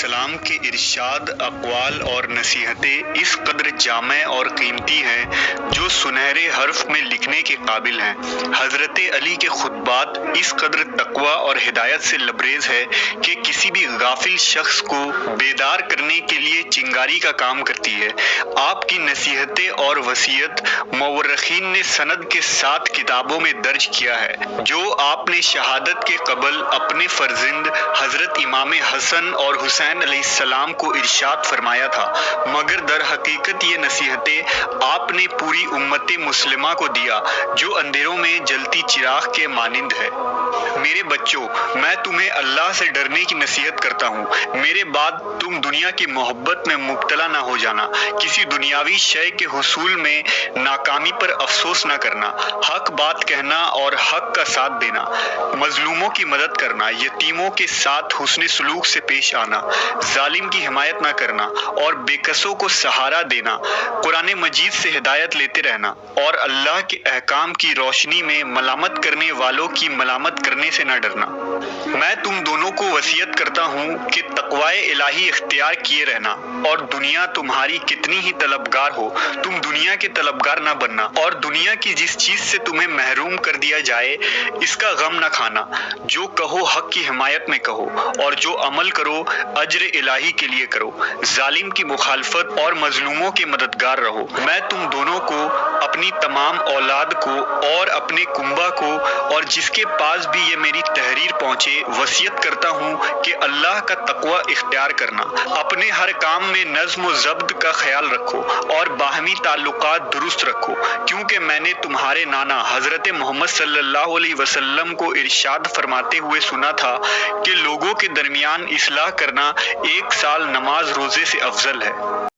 السلام کے ارشاد، اقوال اور نصیحتیں اس قدر جامع اور قیمتی ہیں جو سنہرے حرف میں لکھنے کے قابل ہیں۔ حضرت علی کے خطبات اس قدر تقویٰ اور ہدایت سے لبریز ہے کہ کسی بھی غافل شخص کو بیدار کرنے کے لیے چنگاری کا کام کرتی ہے۔ آپ کی نصیحتیں اور وصیت مورخین نے سند کے ساتھ کتابوں میں درج کیا ہے، جو آپ نے شہادت کے قبل اپنے فرزند حضرت امام حسن اور حسین علیہ السلام کو ارشاد فرمایا تھا، مگر در حقیقت یہ نصیحتیں آپ نے پوری امت مسلمہ کو دیا جو اندھیروں میں جلتی چراغ کے مانند ہے۔ میرے بچوں، میں تمہیں اللہ سے ڈرنے کی نصیحت کرتا ہوں۔ میرے بعد تم دنیا کی محبت میں مبتلا نہ ہو جانا، کسی دنیاوی شے کے حصول میں ناکامی پر افسوس نہ کرنا، حق بات کہنا اور حق کا ساتھ دینا، مظلوموں کی مدد کرنا، یتیموں کے ساتھ حسن سلوک سے پیش آنا، ظالم کی حمایت نہ کرنا اور بے کسوں کو سہارا دینا، قرآن مجید سے ہدایت لیتے رہنا اور اللہ کے احکام کی روشنی میں ملامت کرنے والوں کی ملامت کرنے سے نہ ڈرنا۔ میں تم دونوں کو وصیت کرتا ہوں کہ تقوی الہی اختیار کیے رہنا، اور دنیا تمہاری کتنی ہی طلبگار ہو، تم دنیا کے طلبگار نہ بننا، اور دنیا کی جس چیز سے تمہیں محروم کر دیا جائے اس کا غم نہ کھانا۔ جو کہو حق کی حمایت میں کہو، اور جو عمل کرو اجر الہی کے لیے کرو، ظالم کی مخالفت اور مظلوموں کے مددگار رہو۔ میں تم دونوں کو، اپنی تمام اولاد کو اور اپنے کنبہ کو اور جس کے پاس بھی یہ میری تحریر پہنچے وصیت کرتا ہوں کہ اللہ کا تقوی اختیار کرنا، اپنے ہر کام میں نظم و ضبط کا خیال رکھو اور باہمی تعلقات درست رکھو، کیونکہ میں نے تمہارے نانا حضرت محمد صلی اللہ علیہ وسلم کو ارشاد فرماتے ہوئے سنا تھا کہ لوگوں کے درمیان اصلاح کرنا 1 سال نماز روزے سے افضل ہے۔